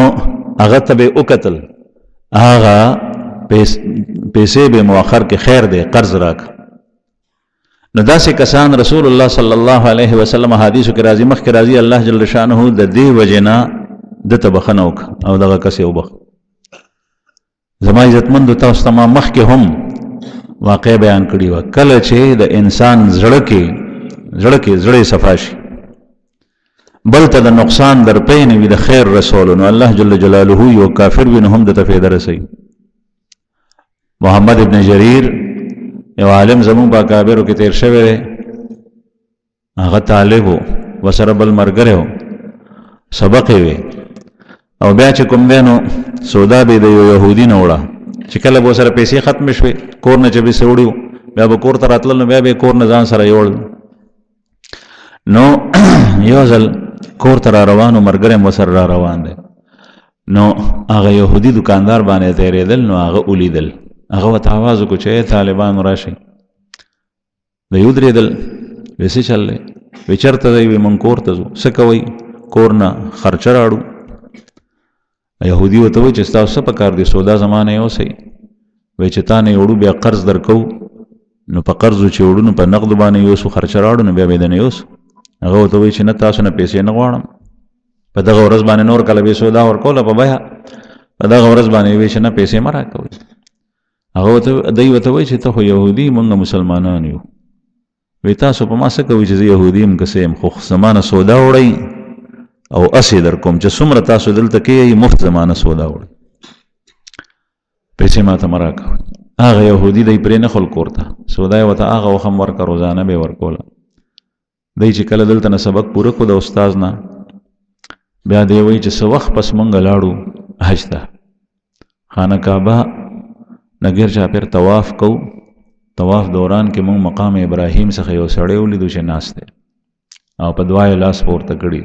هغه ته به وکتل هغه پیسې به مؤخر کې خیر دی قرض راک نو داسې کسان رسول الله صلی الله علیه وسلم حدیثو کې راځي مخکې راځي الله جل شانه د دې وجې نه دته بخښنه وکړه او دغه کس یې وبخ زما عزتمندو تاسو ته ما مخکې هم واقع بیان کړي وه کله چې د انسان زړه یې صفا شي بل ته د نقصان در پی نه وي د خیر رسولو نو الله جل جلاله یو کافر وي نو هم دته فایده رسوي محمد ابن جریر یو عالم زمون په اکابرو کې تیر شوی دی هغه طالب و ورسره بل ملګری و سبق یې وی او بیا چې کوم دی نو سودا به د یو یهودي نه وړه چې کله به ورسره پیسې ختمې شوې کور نه چې به څه وړي بیا به کور ته راتلل نو بیا به یې کور نه ځان سره یوړل نو یو ځل کور ته را روان و ملګری هم ورسره را روان دی نو هغه یهودي دکاندار باندې تېرېدل نو هغه ولیدل هغه ورته آواز وکړو چې ای طالبانو راشئ دوی ودرېدل وایي څه چل دی وایي چېرته دی وایي مونږ کور ته ځو څه کوئ کور نه خرچه راړو یهودي ورته وایي چې ستاسو څه پکار دی سودا زما نه یوسئ وایي چې تا نه یې وړو بیا قرض درکوو نو په قرضو چې وړو نو په نقدو باندې یوسو خرچه راړو نو بیا به یې د نه یوسو هغه ورته وایي چې نه تاسو نه پیسې نه غواړم په دغه ورځ باندې نور کله به سودا ورکوله په بیه په دغه ورځ باندې وایي چې نه پیسې مه راکوئ هغه دی ورته وایي چې ته خو یهودي مونږ مسلمانان یو وایي تاسو په ما څه کوئ چې زه یهودي یم که څه یم خو زما نه سودا وړئ او اسې در کوم چې څومره تاسو دلته کېئ مفت زما نه سودا وړئ پیسې ما ته مه راکوئ هغه يهودي دی پرې نه خل کورته سودای وته هغه وخم ورکه روزانه به ورکوله دی چې کله دلته نه سبق پوره کو د استاد نه بیا دی وی چې څه وخت پس مونږ لاړو حج ته خانه کعبه نګر چا پیر طواف کو طواف دوران کې مونږ مقام ابراهیم څخه یو سړی ولیدو چې ناست دی او په دعای لاس پورته کړی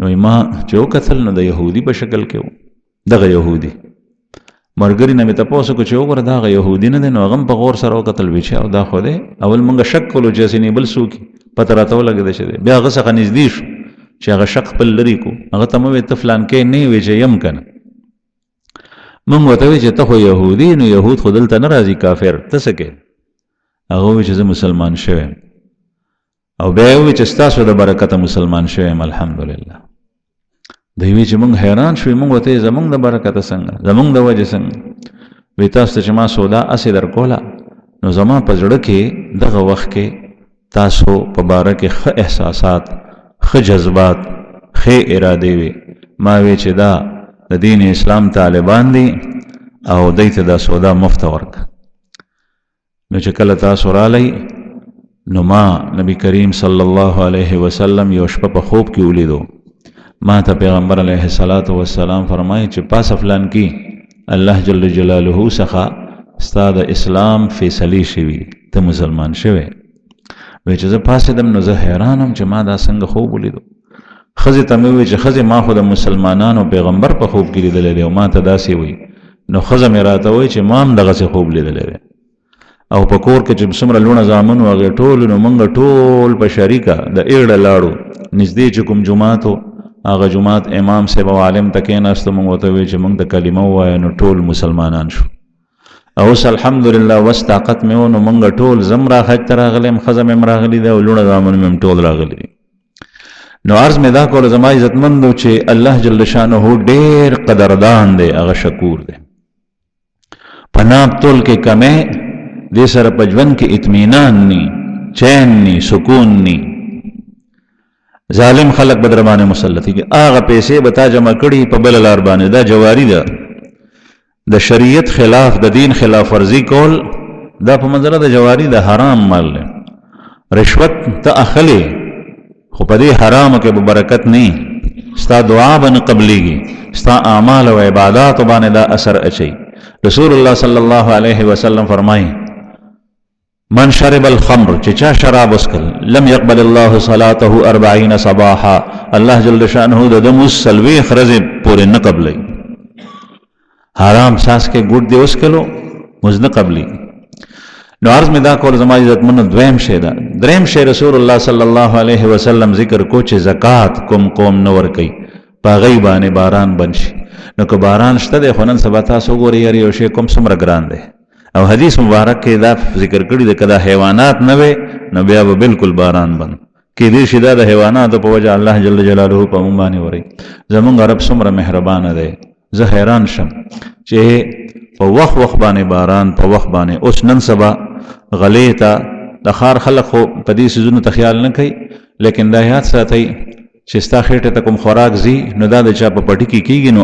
نو ما چې وکتل نو د یهودي په شکل کې و دغه یهودي مرګري نه مې تاسو کو چې وګوره دا يهودي نه دی نو هغه په غور سره وکتل وی چې او دا خو دی اول مونږ شک کولو چې سینې بل سوکي پته راته ولګېده چې بیا هغه څخه نږدې شو چې هغه شک بل لري کو هغه ته مې ته فلان کې نه وی چې یم کنه مونږ وته وی چې ته خو يهودي نو يهود خو دلته ناراضي کافر ته څه کې هغه وی چې زه مسلمان شوم او بیا وی چې تاسو د برکت مسلمان شوم الحمدلله دوی وی چې مونږ حیران شوي مونږ وته زمونږ د برکت څنګه زمونږ د وجه څنګه وی تاسو چې ما سودا اسې در کوله نو زما په زړه کې دغه وخت کې تاسو په باره کې ښه احساسات ښه جذبات ښه ارادې وي ما وی چې دا د دین اسلام طالبان دي او دوی ته دا سودا مفت ورک نو چې کله تاسو رالی نو ما نبی کریم صلی الله علیه وسلم یو شپه په خوب کې ولیدو ما ته پیغمبر علیه الصلاۃ والسلام فرمایي چې پاس فلان کی الله جل جلاله څخه استاد اسلام فیصله شوی ته مسلمان شوی وی چې زه پاسېدم نو زه حیرانم چې ما دا څنګه خوب ولیدو خزه ته مې وی چې خزه ما خو د مسلمانانو پیغمبر په خوب کې لیدل دی او ما ته داسې وی نو خزه مې راته وی چې ما هم دغه څه خوب لیدل دی او په کور کې چې څومره لونه زامن وغه ټول نو مونږ ټول په شریکه د ایړه لاړو نږدې چې کوم جمعاتو هغه جماعت امام صاحب او عالم تکې ناستو مونږ وته وی چې مونږ د کلمه وایو نو ټول مسلمانان شو او الحمدلله وس طاقت مې ونه مونږ ټول زمرا حج تر غلم خزم امراغلی دا ولونه زامن مې ټول راغلي نو عرض مې دا کول زما عزتمندو چې الله جل شانه ډېر قدردان دی هغه شکور دی پناب تول کې کمه دې سره پجون کې اطمینان ني چین ني سکون ني ظالم خلق بدرمانه مسلطي کې هغه پیسې بتا جمع کړي په بل لار باندې دا جواری ده د شریعت خلاف د دین خلاف ورزي کول دا په منځره د جواری د حرام مال له رشوت ته اخلي خو په دې حرام کې به برکت نه ستا دعا باندې قبليږي ستا اعمال او عبادت باندې دا اثر اچي رسول الله صلی الله علیه وسلم فرمایي من شرب الخمر چچا شراب اسکل لم يقبل الله صلاته 40 صباحا الله جل شانه د دم سلوي خرز پورې نه قبلي حرام ساس کې ګډ دی اسکلو مزنه قبلي نو عرض می دا کول زما عزت من دویم شه دا دریم شه رسول الله صلی الله علیه وسلم ذکر کو چې زکات کوم قوم نور کوي په غیبانه باران بنشي نو که باران شته د خنن سبا تاسو ګوري یو شی کوم سمره ګران دی او حدیث مبارک کې دا ذکر کړی د کدا حیوانات نه وي نو بیا به بالکل باران بند کې دې شیدا د حیوانات په وجه الله جل جلاله په مونږ باندې وري زمونږ رب څومره مهربان دی زه حیران شم چې په وخت باندې باران په وخت باندې اوس نن سبا غلیتا د خار خلق خو په دې سيزونو ته خیال نه کوي لیکن دا یاد ساتي چې ستا خېټه ته کوم خوراک زی نو دا د چا په پټی کې کیږي نو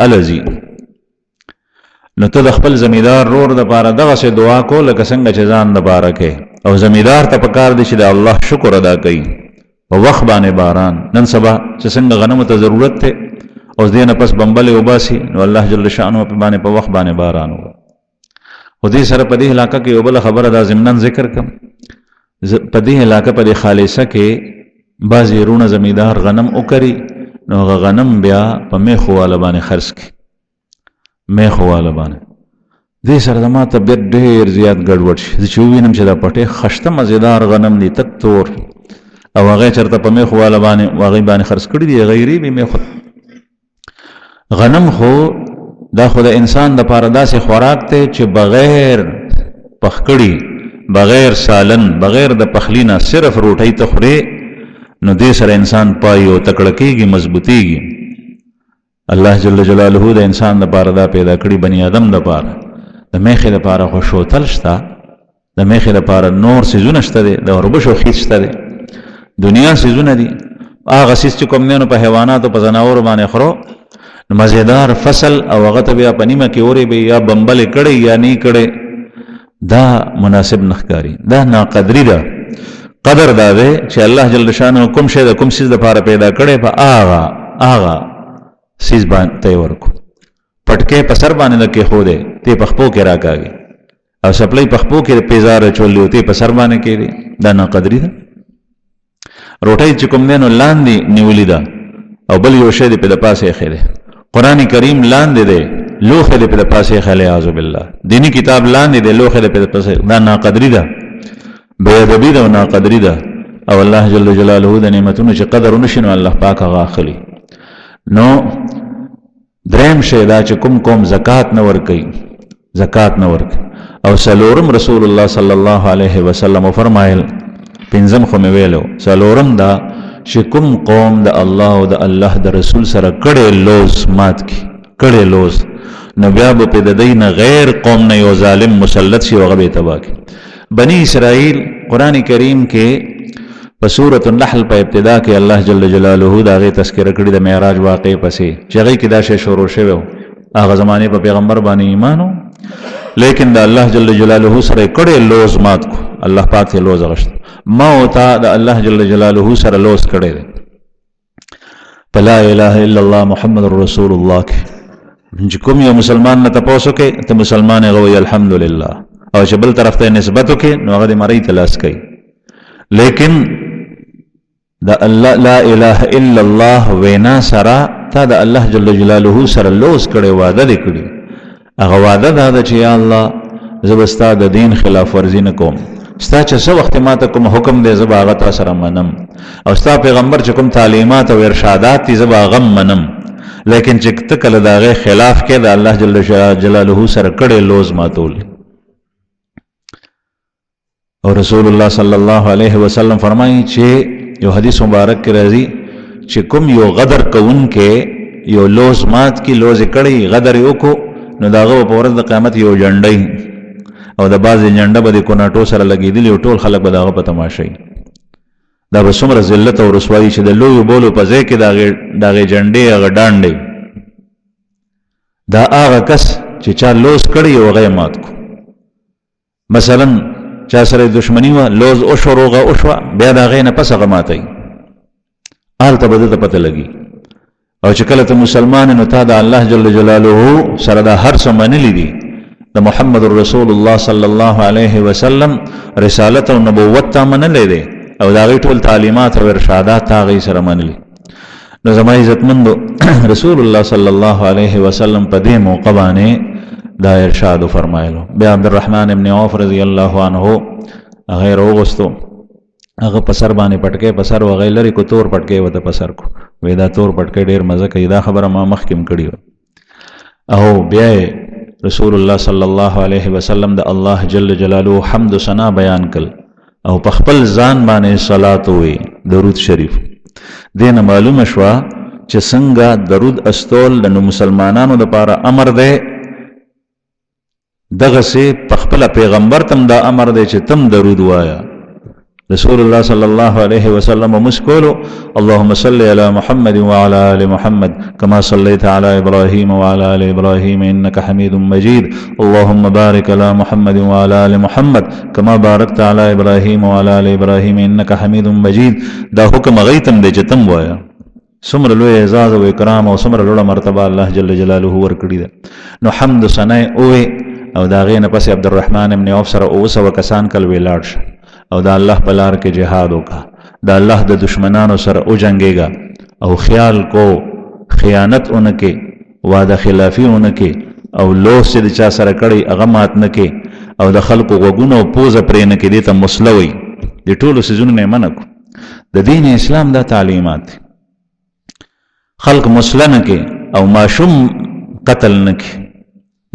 الزی نو ته د خپل زمیدار رور د پاره دغه سه دعا کو لکه څنګه چې ځان د پاره کې او زمیدار ته پکار دي چې د الله شکر ادا کوي په وخت باندې باران نن سبا چې څنګه غنمو ته ضرورت ته او دینه پس بمبل وباسي نو الله جل شانه په باندې په وخت باندې باران و خو دې سره په دې علاقې کې یو بل خبره دا ضمنن ذکر کوم په دې علاقې په خالصه کې بعضی رونه زمیدار غنم وکړي نو غنم بیا په میخواله باندې خرڅ کی میخواله باندې دې سره د ما طبیعت ډېر زیات ګډوډ شي چې وینم چې دا پټه خشته مزیدار غنم دي تک تور او هغه چرته په میخواله باندې واغې باندې خرڅ کړي دي غیري به میخ غنم خو دا خو د انسان د پاره داسې خوراک ته چې بغیر پخکړی بغیر سالن بغیر د پخلینا صرف روټۍ ته خوري نو دې سره انسان پایو تکړکیږي مضبوطیږي الله جل جلاله د انسان د پاره دا پیدا کړی بنی آدم د پاره د میخې د پاره خو شوتل شته د میخې د پاره نور سيزونه شته د وربشو خیس شته دنیا سيزونه دي هغه سيس چې کوم نه په حیوانات او په زناور باندې خورو مزیدار فصل او هغه ته بیا په نیمه کې اورې به یا بمبلې کړی یا نه کړی، دا مناسب نه ښکاري، دا ناقدري ده. قدر دا دی چې الله جل شانه کوم شی د کوم څیز دپاره پیدا کړی په هغه څیز باندې ته یې ورکړو. پټکی په سر باندې د کېښودی ته یې په خپو کې راکاږي، او سپلی په خپو کې پیزار اچولی و ته یې په سر باندې کېږدي، دا ناقدري ده. روټۍ چې کوم دی نو لاندې نیولې ده او بل یو شی دې په د پاسه ایښی دی. قرآن کریم لاندې دی، لوښی دې په د پاسه ایښی، اعوذ بالله. دینی کتاب لاندې دی، لوښی دې په د پاسه، دا ناقدري ده، بې ادبي ده او ناقدري ده. او الله جل جلاله د نعمتونو چې قدر ونشي نو الله پاک هغه اخلي. نو دریم شی دا چې کوم قوم زکات نه ورکوي، او څلورم رسول الله صلی الله علیه وسلم فرمایل، پنځم خو مې ویلو، څلورم دا چې کوم قوم د الله او د الله د رسول سره کړی لوز مات کی، کړی لوز، نو بیا به په د دوی نه غیر قوم نه یو ظالم مسلط شي او هغه به یې تباه کړي. بنی اسرائیل قرآن کریم کې په سورة النحل په ابتدا کې الله جل جلاله د هغې تذکره کړي د معراج واقعې پسې، چې هغې کې دا شی شروع شوی و. هغه زمانې په پیغمبر باندې ایمان و، لیکن د الله جل جلاله سره یې کړی لوز مات کو، الله پاک ته لوز اغشت. ما او تا د الله جل جلاله سره لوز کړی دی په لا اله الا الله محمد رسول الله کې. چې کوم یو مسلمان نه تپوس وکړي ته مسلمان یې غوي الحمدلله، او چې بل طرف ته نسبت وکړي نو هغه دې مرۍ ته لاس کوي. لیکن د الله لا اله الا الله وینا سره تا د الله جل جلاله سره لوز کړی، وعده دې کړي. هغه وعده دا ده چې یا الله زه به ستا د دین خلاف ورزي نه کوم، ستا چې څه وخت ما ته کوم حکم دی زه به هغه تا سره منم، او ستا پیغمبر چې کوم تعلیمات او ارشادات دي زه به هغه منم. لیکن چې ته کله د هغې خلاف کې د الله جل جلاله سره کړی لوز ماتول. او رسول الله صلی الله علیه وسلم فرمایي چې یو حدیث مبارک کې راځي چې کوم یو غدر کوونکی یو لوز مات کی، لوز کړی غدر یې وکړو، نو د هغه په ورځ د قیامت یو جنډۍ او د بعضې جنډه به د کوناټو سره لګېدلي او ټول خلک به د هغه په تماشۍ. دا به څومره ذلت او رسوایي چې د لویو بولو په ځای کې د هغې جنډې هغه ډانډې، دا هغه کس چې چا لوز کړی او هغه یې مات کو. مثلا چا سره دشمنی وه، لوز وشو، روغه وشوه، بیا د هغې نه پس هغه ماتوي، هلته به ده ته پته لګي. او چې کله ته مسلمان نو تا د الله جل جلاله سره دا هر څه منلي دي، د محمد رسول الله صلی الله علیه وسلم رسالت او نبوت تا منلی دی، او د هغې ټول تعلیمات او ارشادات تا هغې سره منلي. نو زما عزتمندو رسول الله صلی الله علیه وسلم په دې موقع باندې دا ارشاد فرمایلو. بیا عبدالرحمن ابن عوف رضی الله عنه هغې راوغوستو، هغه په سر باندې پټکی په سر وغی لري کو، تور پټکی ورته په سر کو، وی دا تور پټکی ډېر مزه کوي، دا خبره ما مخکې هم کړې وه. او بیا رسول الله صلی الله علیه وسلم د الله جل جلاله حمد و ثنا بیان کړ، او په خپل ځان باندې صلات وی، درود شریف. دې نه معلومه شوه چې څنګه درود استول د مسلمانانو لپاره امر دی، دغسې په خپل پیغمبر تم دا امر دی چې تم درود وایا. رسول الله صلی الله علیه وسلم مسکولو اللهم صل علی محمد وعلى آل محمد كما صليت على ابراهيم وعلى آل ابراهيم انك حميد مجيد اللهم بارك على محمد وعلى آل محمد كما باركت على ابراهيم وعلى آل ابراهيم انك حميد مجيد. دا حکم غیتم دی چې تم وایا. څومره لوی اعزاز او اکرام او څومره لوړه مرتبه الله جل جلاله ورکړي ده. نو حمد ثنا اوه، او دا غې نه پسې عبدالرحمن ابن عوف سره 200 کسان کل ویلاړ شه، او دا الله په لار کې جهاد وکړه، دا الله د دشمنانو سره وجنګېږه، او خیال کو خیانت اونکې، وعده خلافي اونکې، او لوس چې د چا سره کړی هغه مات نه کې، او د خلکو غوږونه او پوزه پرې نه کې، دې ته مسله وایي. د ټولو څیزونو نه یې منع کړو. د دین اسلام دا تعلیمات دي، خلق مسله نه کې او ماشوم قتل نه کې،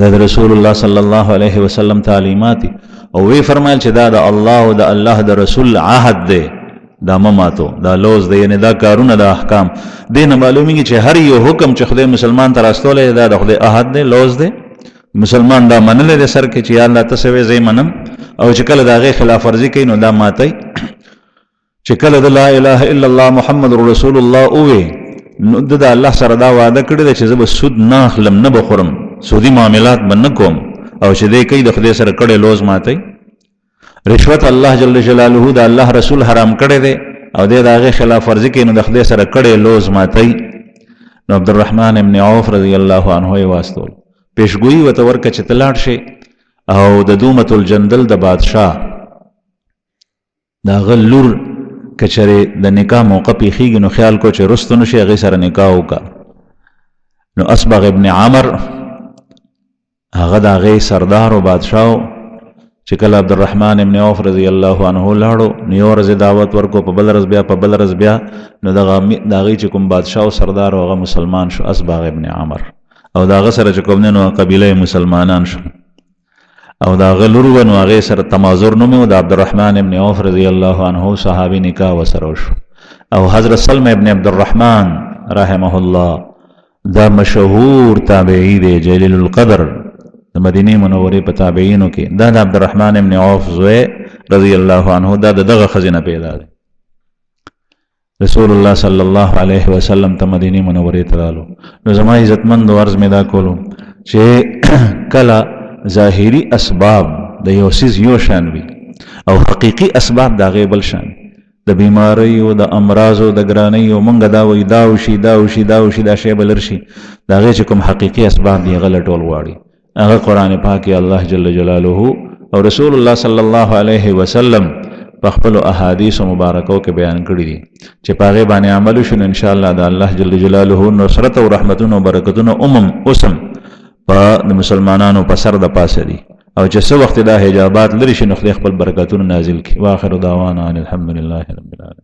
دا د رسول الله صلی الله علیه وسلم تعلیمات دي. او وی فرمایل چې دا د الله او د الله د رسول عهد دی، دا مماتو، دا لوز دی، یعنی دا کارونه د احکام. دې نه معلومیږي چې هر یو حکم چې خدای مسلمان ته راستولی دا د خدای عهد دی، لوز دی. مسلمان دا منلی دی سر کې چې یا الله ته څه وی زه یې منم، او چې کله د هغې خلاف ورزي کوي نو دا ماتی. چې کله د لا اله الا الله محمد رسول الله اووی نو د الله سره دا وعده کړی دی چې زه به سود نه اخلم نه به خورم سودي معاملات به نه کوم او چې دی کوي د خدای سره کړی لوز ماتوي رشوت الله جل جلاله د الله رسول حرام کړی دی او دی د هغې خلاف ورزي کوي نو د خدای سره کړی لوز ماتوي نو عبدالرحمن ابن عوف رضی الله عنه یې واستول پیشګویي ورته ورکړه چې ته لاړ شي او د دومة الجندل د بادشاه د هغه لور که چېرې د نکاح موقع پیښیږي نو خیال کو چې رستو نه شي هغې سره نکاح وکړه نو اصبغ ابن عمر هغه د هغې سردار و بادشاه چې کله عبدالرحمن ابن عوف رضی الله عنه لاړو نو یو ورځ دعوت ورکو په بل ورځ بیا په بل ورځ بیا نو د هغې چې کوم بادشاه او سردار هغه مسلمان شو اصبغ ابن عمر او د هغه سره چې کوم دی نو قبیله مسلمانان شو او د هغه لور و نو هغې سره تمازر نوم و د عبدالرحمن ابن عوف رضی الله عنه صحابي نکاح ورسره وشو او حضرت سلم ابن عبدالرحمن رحمه الله دا مشهور تابعی دی جلیل القدر د مدینې منورې په تابعینو کې دا د عبدالرحمن ابن عوف زوی رضی الله عنه دا دغه ښځې نه پیدا دی رسول الله صلی الله علیه وسلم ته مدینې منورې ته رالو نو زما عزتمندو عرض مې دا کولو چې کله ظاهري اسباب د یو څیز یو شان وي او حقیقي اسباب د هغې بل شان د بیماریو د امراضو د ګرانیو مونږ دا وایي دا وشي دا وشي دا وشي دا شی به لر شي د هغې چې کوم حقیقي اسباب دي هغه لټول غواړي هغه قرآن پاک الله جل جلاله او رسول الله صلی الله علیه وسلم په خپلو احادیثو مبارکو کې بیان کړي دي چې په هغې باندې عمل وشو نو انشاءالله د الله جل جلاله نصرت او رحمتونو او برکتونو اوسم په د مسلمانانو په سر د پاسه دي او چې څه وخت دا حجابات لري شي نو خدای خپل برکتونه نازل کړي واخر دعوانا ان الحمد لله رب العالمین